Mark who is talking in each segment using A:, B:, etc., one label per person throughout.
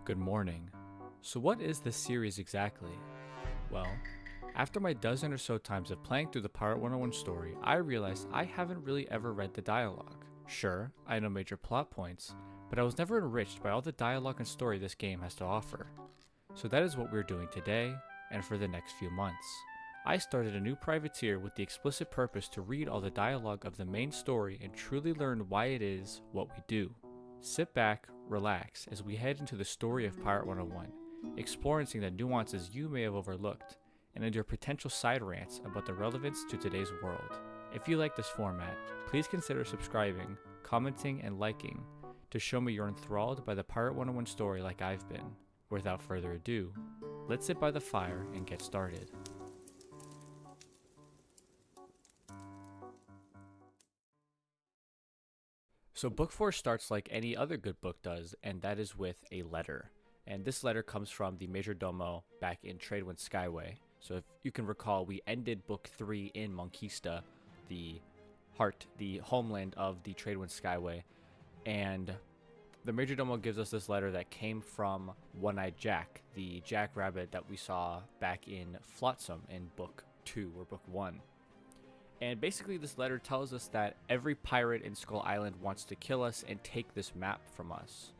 A: Good morning. So what is this series exactly? Well, after my dozen or so times of playing through the Pirate101 story, I realized I haven't really ever read the dialogue. Sure, I know major plot points, but I was never enriched by all the dialogue and story this game has to offer. So that is what we're doing today, and for the next few months. I started a new privateer with the explicit purpose to read all the dialogue of the main story and truly learn why it is what we do. Sit back, relax, as we head into the story of Pirate101, experiencing the nuances you may have overlooked, and endure potential side rants about the relevance to today's world. If you like this format, please consider subscribing, commenting, and liking to show me you're enthralled by the Pirate101 story like I've been. Without further ado, let's sit by the fire and get started. So book 4 starts like any other good book does, and that is with a letter. And this letter comes from the Major Domo back in Tradewind Skyway. So if you can recall, we ended book 3 in Monquista, the homeland of the Tradewind Skyway. And the Major Domo gives us this letter that came from One-Eyed Jack, the jackrabbit that we saw back in Flotsam in book 2 or book 1. And basically this letter tells us that every pirate in Skull Island wants to kill us and take this map from us.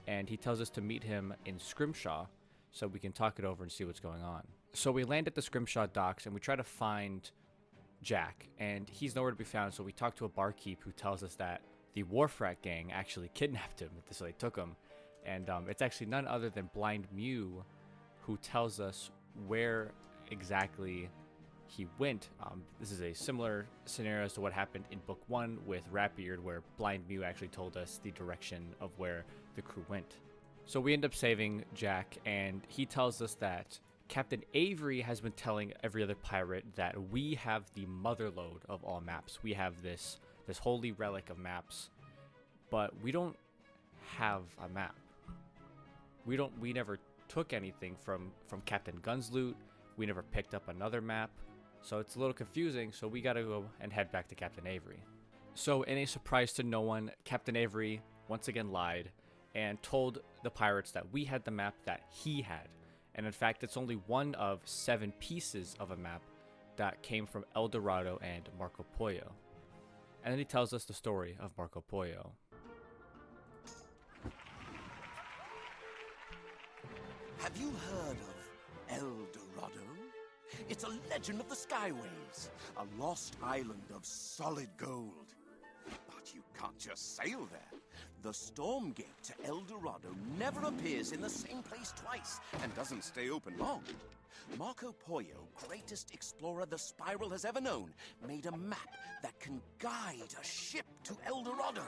A: And he tells us to meet him in Scrimshaw so we can talk it over and see what's going on. So we land at the Scrimshaw docks and we try to find Jack, and he's nowhere to be found. So we talk to a barkeep who tells us that the Wharf Rat gang actually kidnapped him, so they took him. And it's actually none other than Blind Mew who tells us where exactly he went. This is a similar scenario as to what happened in book 1 with Ratbeard, where Blind Mew actually told us the direction of where the crew went. So we end up saving Jack, and he tells us that Captain Avery has been telling every other pirate that we have the motherlode of all maps. We have this holy relic of maps, but we don't have a map. We never took anything from Captain Gun's loot. We never picked up another map. So it's a little confusing, so we gotta go and head back to Captain Avery. So in a surprise to no one, Captain Avery once again lied and told the pirates that we had the map that he had. And in fact, it's only one of 7 pieces of a map that came from El Dorado and Marco Pollo. And then he tells us the story of Marco Pollo.
B: Have you heard of El Dorado? It's a legend of the Skyways, a lost island of solid gold. But you can't just sail there. The storm gate to El Dorado never appears in the same place twice and doesn't stay open long. Marco Pollo, greatest explorer the Spiral has ever known, made a map that can guide a ship to El Dorado.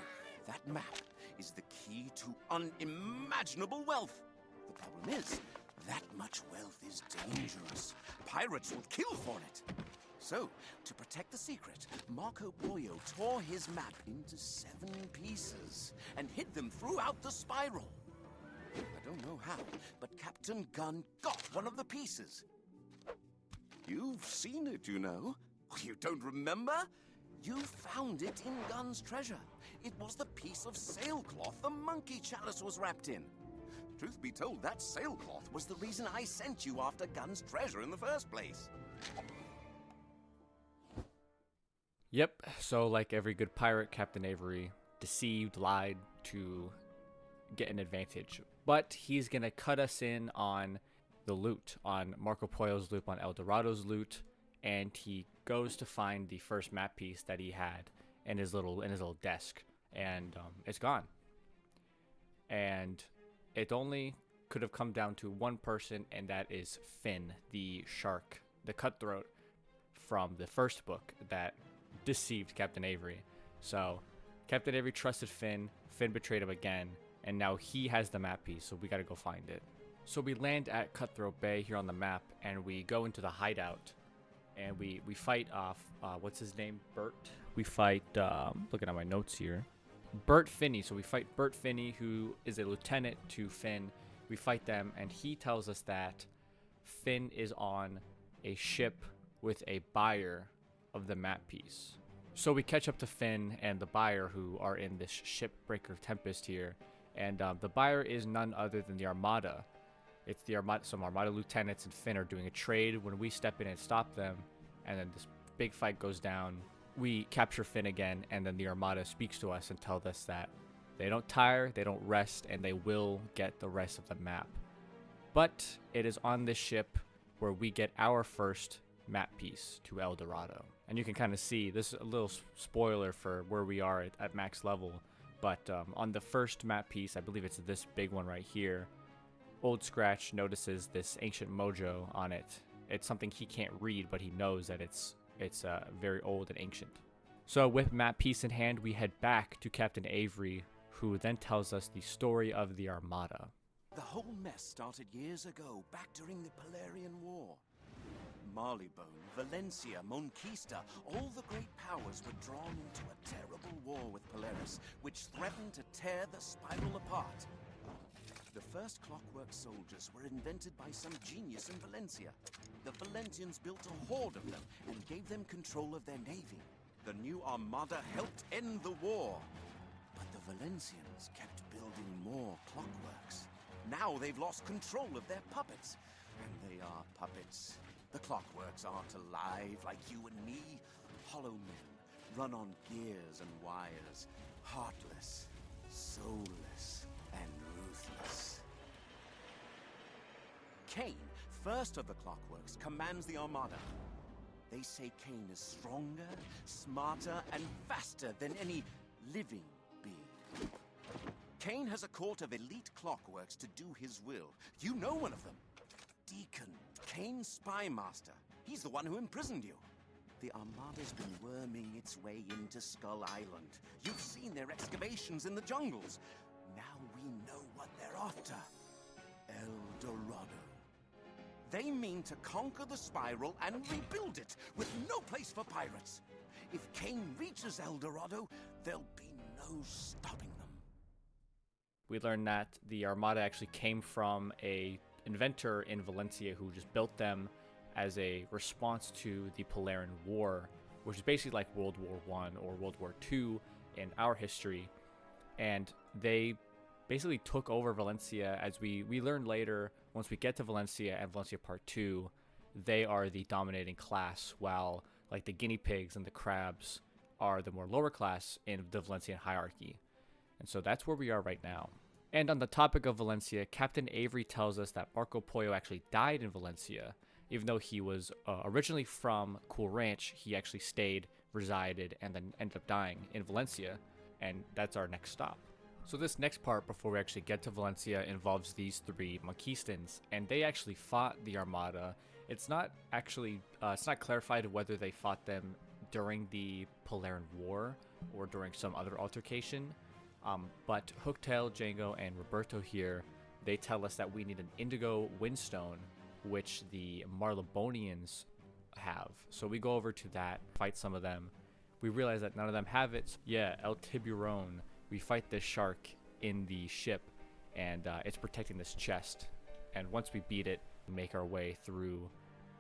B: That map is the key to unimaginable wealth. The problem is, that much wealth is dangerous. Pirates will kill for it. So, to protect the secret, Marco Pollo tore his map into 7 pieces and hid them throughout the Spiral. I don't know how, but Captain Gun got one of the pieces. You've seen it, you know. You don't remember? You found it in Gun's treasure. It was the piece of sailcloth the monkey chalice was wrapped in. Truth be told, that sailcloth was the reason I sent you after Gun's treasure in the first place.
A: Yep, so like every good pirate, Captain Avery deceived, lied to get an advantage. But he's gonna cut us in on the loot, on Marco Pollo's loot, on El Dorado's loot, and he goes to find the first map piece that he had in his little desk, and it's gone. And it only could have come down to one person, and that is Finn, the shark, the cutthroat from the first book that deceived Captain Avery. So Captain Avery trusted Finn betrayed him again, and now he has the map piece, so we gotta go find it. So we land at Cutthroat Bay here on the map, and we go into the hideout, and we fight off, what's his name, Bert? We fight, looking at my notes here, Bert Finney. So we fight Bert Finney, who is a lieutenant to Finn. We fight them, and he tells us that Finn is on a ship with a buyer of the map piece. So we catch up to Finn and the buyer, who are in this shipbreaker Tempest here, And the buyer is none other than the Armada. It's the Armada, some Armada lieutenants and Finn are doing a trade. When we step in and stop them, and then this big fight goes down, we capture Finn again, and then the Armada speaks to us and tells us that they don't tire, they don't rest, and they will get the rest of the map. But it is on this ship where we get our first map piece to El Dorado. And you can kind of see, this is a little spoiler for where we are at max level, but on the first map piece, I believe it's this big one right here, Old Scratch notices this ancient mojo on it. It's something he can't read, but he knows that it's very old and ancient. So with map piece in hand, we head back to Captain Avery, who then tells us the story of the Armada.
B: The whole mess started years ago, back during the Polarian War. Marleybone, Valencia, Monquista, all the great powers were drawn into a terrible war with Polaris, which threatened to tear the spiral apart. The first clockwork soldiers were invented by some genius in Valencia. The Valencians built a horde of them and gave them control of their navy. The new Armada helped end the war. But the Valencians kept building more clockworks. Now they've lost control of their puppets. And they are puppets. The clockworks aren't alive like you and me. Hollow men, run on gears and wires. Heartless, soulless, and ruthless. Kane, first of the clockworks, commands the Armada. They say Kane is stronger, smarter, and faster than any living being. Kane has a court of elite clockworks to do his will. You know one of them. Deacon, Kane's spy master. He's the one who imprisoned you. The Armada's been worming its way into Skull Island. You've seen their excavations in the jungles. Now we know what they're after. El Dorado. They mean to conquer the spiral and rebuild it, with no place for pirates. If Kane reaches El Dorado, there'll be no stopping them.
A: We learn that the Armada actually came from a inventor in Valencia who just built them as a response to the Polarian War, which is basically like World War I or World War II in our history. And they basically took over Valencia. As we learn later, once we get to Valencia and Valencia Part 2, they are the dominating class, while like the guinea pigs and the crabs are the more lower class in the Valencian hierarchy. And so that's where we are right now. And on the topic of Valencia, Captain Avery tells us that Marco Pollo actually died in Valencia. Even though he was originally from Cool Ranch, he actually stayed, resided, and then ended up dying in Valencia. And that's our next stop. So this next part, before we actually get to Valencia, involves these three Monquistans, and they actually fought the Armada. It's not actually, it's not clarified whether they fought them during the Polarian War or during some other altercation. But Hooktail, Django, and Roberto here, they tell us that we need an indigo windstone, which the Marlebonians have. So we go over to that, fight some of them. We realize that none of them have it. Yeah, El Tiburon. We fight this shark in the ship, and it's protecting this chest. And once we beat it, we make our way through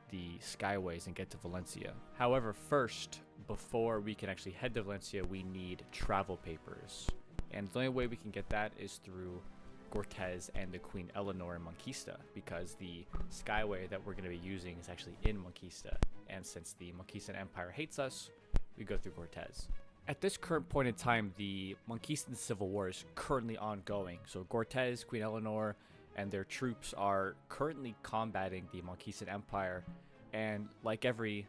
A: the skyways and get to Valencia. However, first, before we can actually head to Valencia, we need travel papers. And the only way we can get that is through Cortez and the Queen Eleanor in Monquista, because the skyway that we're going to be using is actually in Monquista. And since the Monquistan Empire hates us, we go through Cortez. At this current point in time, the Monquistan Civil War is currently ongoing. So Cortez, Queen Eleanor, and their troops are currently combating the Monquistan Empire. And like every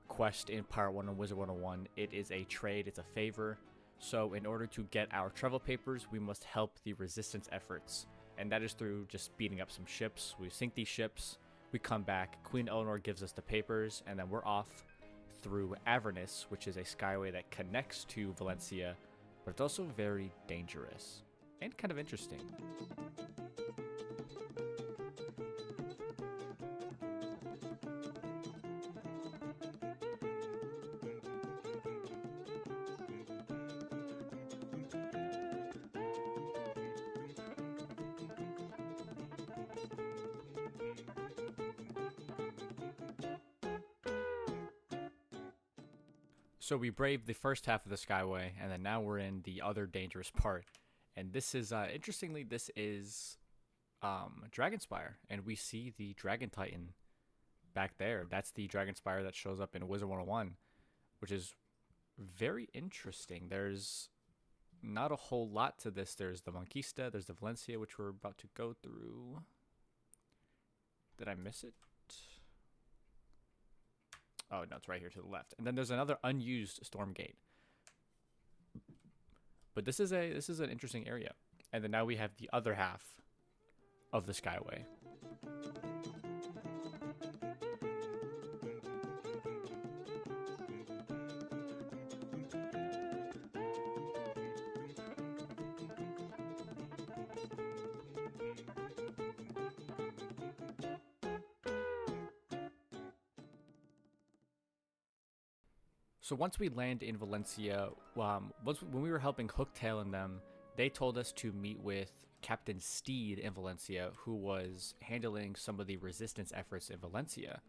A: quest in Pirate 101 Wizard 101, it is a trade, it's a favor. So in order to get our travel papers, we must help the resistance efforts. And that is through just beating up some ships. We sink these ships, we come back, Queen Eleanor gives us the papers, and then we're off through Avernus, which is a skyway that connects to Valencia, but it's also very dangerous and kind of interesting. So we braved the first half of the skyway, and then now we're in the other dangerous part, And this is, interestingly, this is Dragonspire. And we see the Dragon Titan back there. That's the Dragonspire that shows up in Wizard 101, which is very interesting. There's not a whole lot to this. There's the Monquista, there's the Valencia, which we're about to go through. Did I miss it? Oh, no, it's right here to the left. And then there's another unused Stormgate. But this is an interesting area. And then now we have the other half of the Skyway. So once we land in Valencia, when we were helping Hooktail and them, they told us to meet with Captain Steed in Valencia, who was handling some of the resistance efforts in Valencia.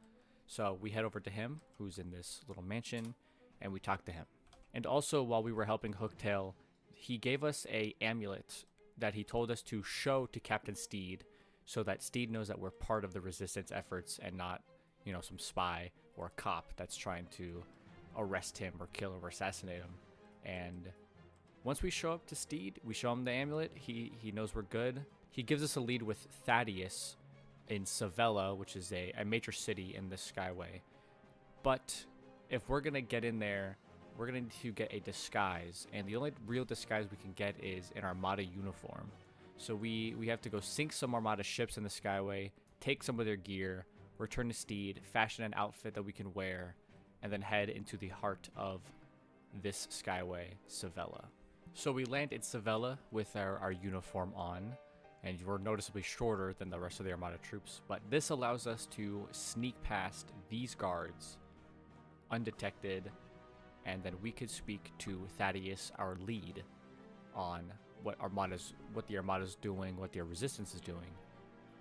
A: So we head over to him, who's in this little mansion, and we talk to him. And also, while we were helping Hooktail, he gave us a amulet that he told us to show to Captain Steed, so that Steed knows that we're part of the resistance efforts and not, you know, some spy or a cop that's trying to arrest him or kill or assassinate him. And once we show up to Steed, we show him the amulet. He knows we're good. He gives us a lead with Thaddeus in Sevilla, which is a major city in the Skyway. But if we're gonna get in there, we're gonna need to get a disguise, and the only real disguise we can get is an Armada uniform. So we have to go sink some Armada ships in the Skyway, take some of their gear, return to Steed, fashion an outfit that we can wear, and then head into the heart of this Skyway, Sevilla. So we land in Sevilla with our uniform on, and we're noticeably shorter than the rest of the Armada troops, but this allows us to sneak past these guards undetected, and then we could speak to Thaddeus, our lead, on what the Armada's doing, what their resistance is doing,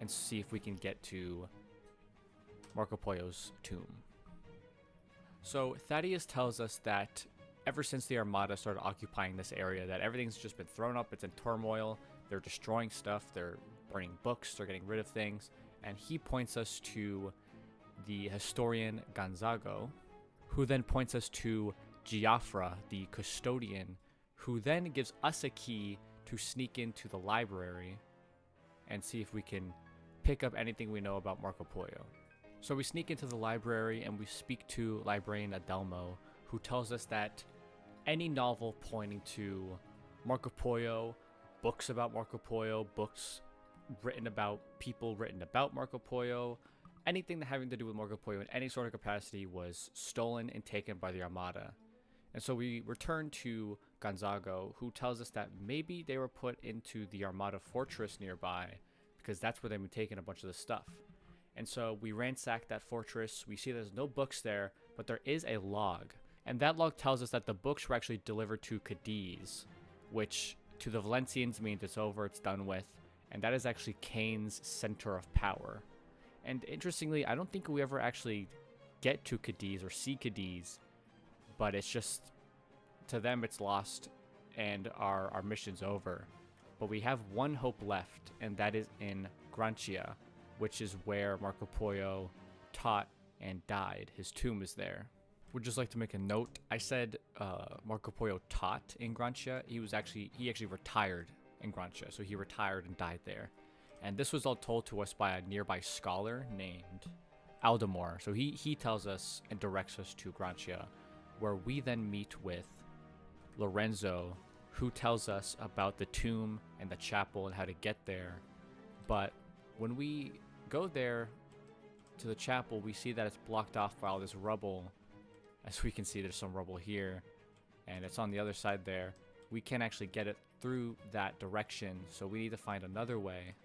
A: and see if we can get to Marco Polo's tomb. So Thaddeus tells us that ever since the Armada started occupying this area, that everything's just been thrown up, it's in turmoil, they're destroying stuff, they're burning books, they're getting rid of things, and he points us to the historian Gonzago, who then points us to Giafra, the custodian, who then gives us a key to sneak into the library and see if we can pick up anything we know about Marco Polo. So we sneak into the library and we speak to librarian Adelmo, who tells us that any novel pointing to Marco Polo, books about Marco Polo, books written about people written about Marco Polo, anything having to do with Marco Polo in any sort of capacity was stolen and taken by the Armada. And so we return to Gonzago, who tells us that maybe they were put into the Armada fortress nearby, because that's where they've been taking a bunch of the stuff. And so we ransack that fortress. We see there's no books there, but there is a log. And that log tells us that the books were actually delivered to Cadiz, which to the Valencians means it's over, it's done with. And that is actually Kane's center of power. And interestingly, I don't think we ever actually get to Cadiz or see Cadiz, but it's just, to them it's lost and our mission's over. But we have one hope left, and that is in Grancia, which is where Marco Polo taught and died. His tomb is there. Would just like to make a note. I said Marco Polo taught in Grancia. He actually retired in Grancia, so he retired and died there. And this was all told to us by a nearby scholar named Aldemar. So he tells us and directs us to Grancia, where we then meet with Lorenzo, who tells us about the tomb and the chapel and how to get there. But when we go there to the chapel, we see that it's blocked off by all this rubble. As we can see, there's some rubble here, and it's on the other side there. We can't actually get it through that direction, so we need to find another way.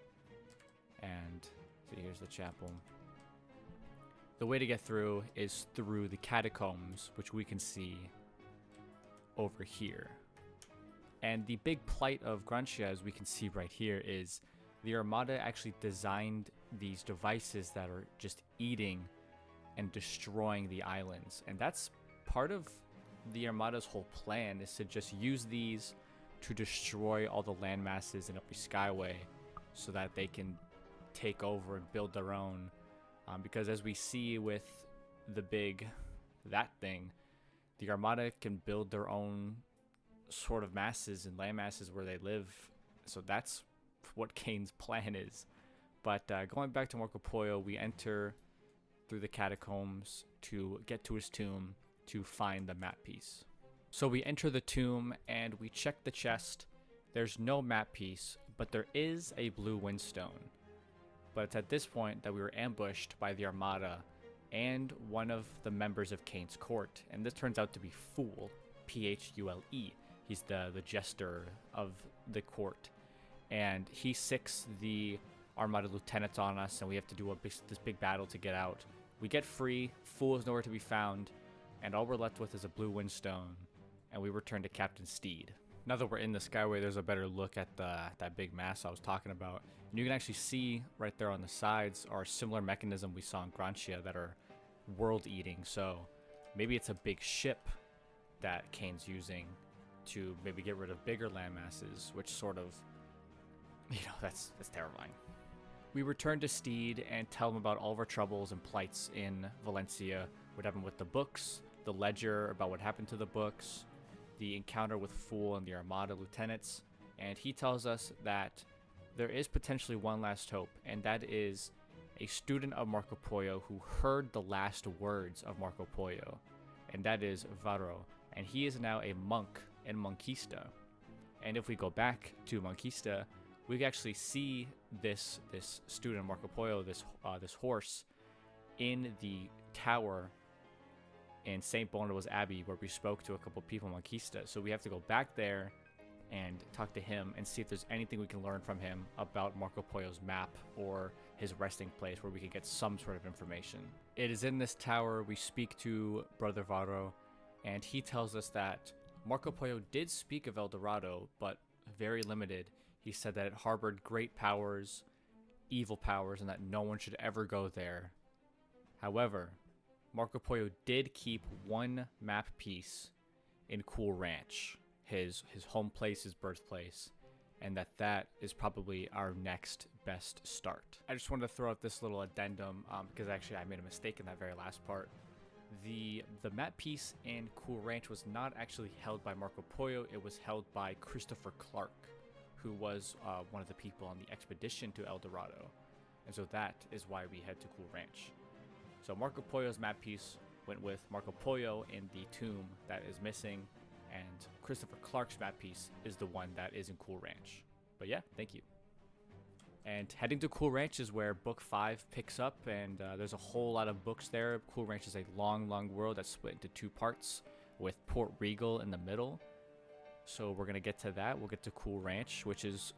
A: And see, here's the chapel. The way to get through is through the catacombs, which we can see over here. And the big plight of Grancia, as we can see right here, is the Armada actually designed these devices that are just eating and destroying the islands. And that's part of the Armada's whole plan, is to just use these to destroy all the land masses in every skyway so that they can take over and build their own. Because as we see with that thing, the Armada can build their own sort of masses and land masses where they live. So that's what Kane's plan is. But going back to Marco Polo, we enter through the catacombs to get to his tomb to find the map piece. So we enter the tomb and we check the chest. There's no map piece, but there is a blue windstone. But it's at this point that we were ambushed by the Armada and one of the members of Kane's court. And this turns out to be Fool, Phule. He's the jester of the court. And he sicks the Armada lieutenants on us, and we have to do this big battle to get out. We get free, Fool is nowhere to be found, and all we're left with is a blue windstone, and we return to Captain Steed. Now that we're in the Skyway, there's a better look at that big mass I was talking about. And you can actually see right there on the sides are a similar mechanism we saw in Grantia that are world-eating. So maybe it's a big ship that Kane's using to maybe get rid of bigger land masses, which sort of, that's terrifying. We return to Steed and tell him about all of our troubles and plights in Valencia, what happened with the books, the ledger about what happened to the books, the encounter with Fool and the Armada lieutenants, and he tells us that there is potentially one last hope, and that is a student of Marco Polo who heard the last words of Marco Polo, and that is Varro, and he is now a monk in Monquista. And if we go back to Monquista, we can actually see this student of Marco Polo, this horse, in the tower in St. Bona's Abbey where we spoke to a couple people in Monquista. So we have to go back there and talk to him and see if there's anything we can learn from him about Marco Polo's map or his resting place where we can get some sort of information. It is in this tower we speak to Brother Varro, and he tells us that Marco Polo did speak of El Dorado, but very limited. He said that it harbored great powers, evil powers, and that no one should ever go there. However, Marco Polo did keep one map piece in Cool Ranch, his home place, his birthplace, and that is probably our next best start. I just wanted to throw out this little addendum because actually I made a mistake in that very last part. The map piece in Cool Ranch was not actually held by Marco Polo, it was held by Christopher Clark, who was one of the people on the expedition to El Dorado. And so that is why we head to Cool Ranch. So Marco Polo's map piece went with Marco Polo in the tomb that is missing, and Christopher Clark's map piece is the one that is in Cool Ranch. But yeah, thank you. And heading to Cool Ranch is where Book 5 picks up, and there's a whole lot of books there. Cool Ranch is a long world that's split into two parts, with Port Regal in the middle. So we're going to get to that. We'll get to Cool Ranch, which is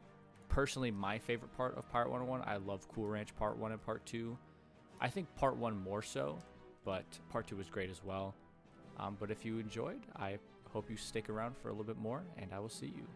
A: personally my favorite part of Pirate 101. I love Cool Ranch Part 1 and Part 2. I think Part 1 more so, but Part 2 was great as well. But if you enjoyed, I hope you stick around for a little bit more, and I will see you.